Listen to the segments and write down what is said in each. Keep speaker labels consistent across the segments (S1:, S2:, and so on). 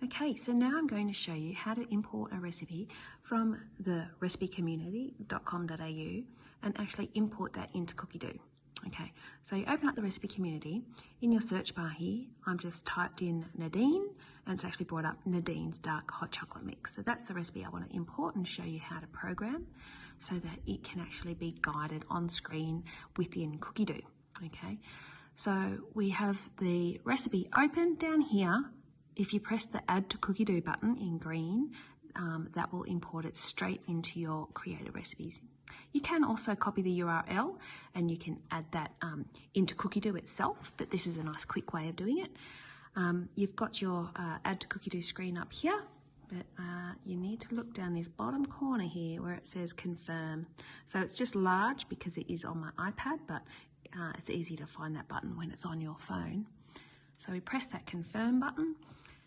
S1: Okay, so now I'm going to show you how to import a recipe from the recipecommunity.com.au and actually import that into Cookidoo. Okay, so you open up the recipe community. In your search bar here, I've just typed in Nadine and it's actually brought up Nadine's Dark Hot Chocolate Mix. So that's the recipe I want to import and show you how to program so that it can actually be guided on screen within Cookidoo. Okay, so we have the recipe open down here. If you press the Add to Cookidoo button in green, that will import it straight into your created recipes. You can also copy the URL and you can add that into Cookidoo itself, but this is a nice quick way of doing it. You've got your Add to Cookidoo screen up here, but you need to look down this bottom corner here where it says confirm. So it's just large because it is on my iPad, but it's easy to find that button when it's on your phone. So we press that confirm button,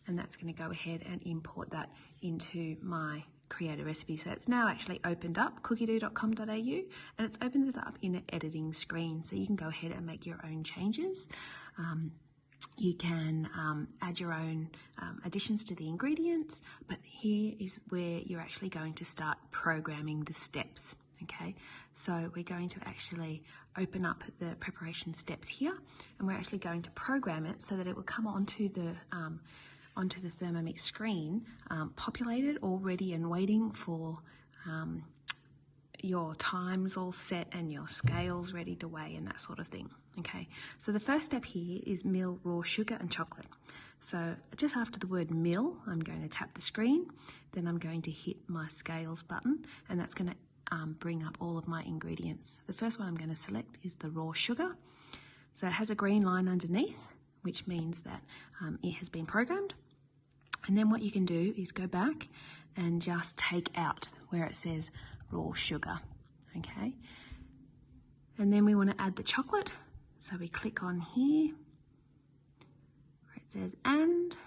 S1: and that's going to go ahead and import that into my creator recipe. So it's now actually opened up cookidoo.com.au and it's opened it up in an editing screen. So you can go ahead and make your own changes. You can add your own additions to the ingredients, but here is where you're actually going to start programming the steps. Okay, so we're going to actually open up the preparation steps here, and we're actually going to program it so that it will come onto the Thermomix screen, populated already and waiting for your times all set and your scales ready to weigh and that sort of thing. Okay, so the first step here is mill raw sugar and chocolate. So just after the word mill, I'm going to tap the screen, then I'm going to hit my scales button, and that's going to bring up all of my ingredients. The first one I'm going to select is the raw sugar. So it has a green line underneath, which means that it has been programmed. And then what you can do is go back and just take out where it says raw sugar, okay? And then we want to add the chocolate. So we click on here where it says and,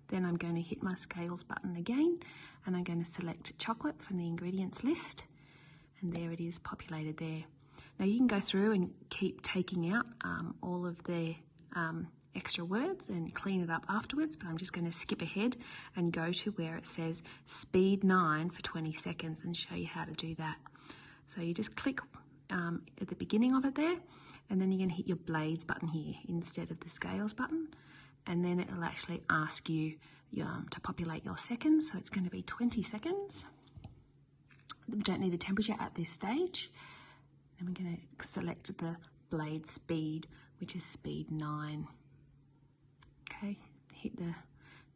S1: then I'm going to hit my scales button again, and I'm going to select chocolate from the ingredients list. And there it is populated there. Now you can go through and keep taking out all of the extra words and clean it up afterwards, but I'm just going to skip ahead and go to where it says speed 9 for 20 seconds and show you how to do that. So you just click at the beginning of it there, and then you're going to hit your blades button here instead of the scales button, and then it'll actually ask you to populate your seconds. So it's going to be 20 seconds. We don't need the temperature at this stage. Then we're going to select the blade speed, which is speed 9. Okay, hit the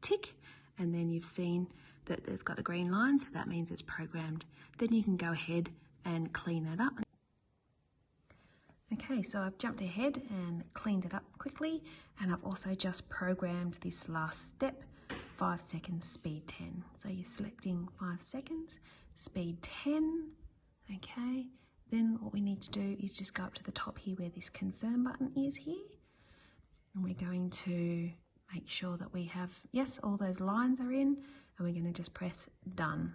S1: tick, and then you've seen that it's got a green line, so that means it's programmed. Then you can go ahead and clean that up. Okay, so I've jumped ahead and cleaned it up quickly, and I've also just programmed this last step, 5 seconds, speed 10. So you're selecting 5 seconds, speed 10, okay. Then what we need to do is just go up to the top here where this confirm button is here, and we're going to make sure that we have, yes, all those lines are in, and we're going to just press done.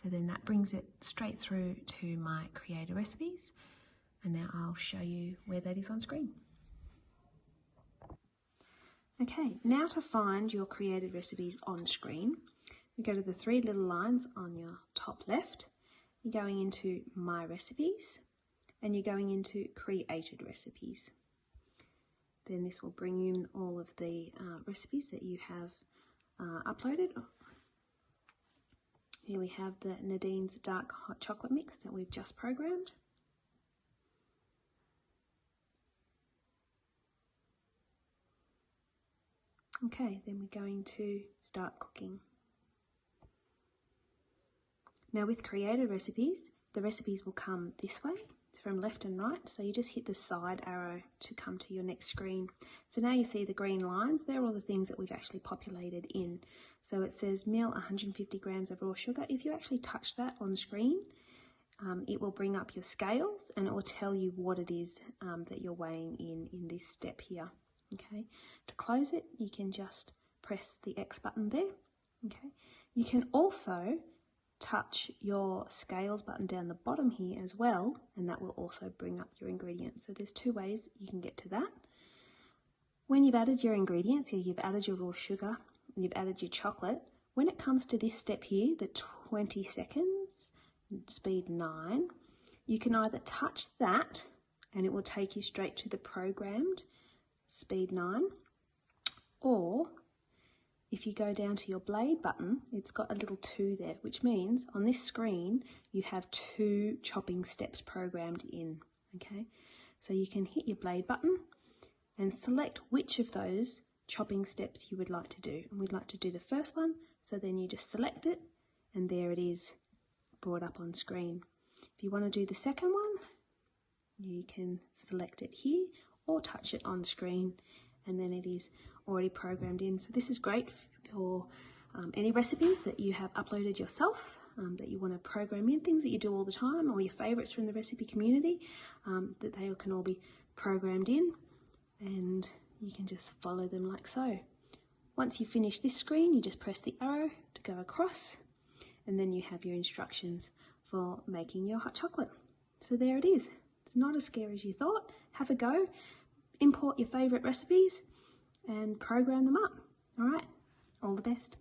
S1: So then that brings it straight through to my creator recipes, and now I'll show you where that is on screen. Okay, now to find your created recipes on screen, you go to the 3 little lines on your top left, you're going into My Recipes, and you're going into Created Recipes. Then this will bring in all of the recipes that you have uploaded. Here we have the Nadine's Dark Hot Chocolate Mix that we've just programmed. Okay, then we're going to start cooking. Now with created recipes, the recipes will come this way, from left and right, so you just hit the side arrow to come to your next screen. So now you see the green lines, they're all the things that we've actually populated in. So it says mill 150 grams of raw sugar. If you actually touch that on screen, it will bring up your scales and it will tell you what it is that you're weighing in this step here. Okay, to close it, you can just press the X button there. Okay, you can also touch your scales button down the bottom here as well, and that will also bring up your ingredients. So there's 2 ways you can get to that. When you've added your ingredients, here you've added your raw sugar and you've added your chocolate, when it comes to this step here, the 20 seconds, speed 9, you can either touch that and it will take you straight to the programmed speed 9, or if you go down to your blade button, it's got a little 2 there, which means on this screen you have 2 chopping steps programmed in, okay? So you can hit your blade button and select which of those chopping steps you would like to do. And we'd like to do the first one, so then you just select it and there it is brought up on screen. If you want to do the second one, you can select it here or touch it on screen and then it is already programmed in. So this is great for any recipes that you have uploaded yourself, that you want to program in, things that you do all the time, or your favourites from the recipe community, that they can all be programmed in, and you can just follow them like so. Once you finish this screen, you just press the arrow to go across, and then you have your instructions for making your hot chocolate. So there it is. It's not as scary as you thought. Have a go, import your favourite recipes and program them up. All right, all the best.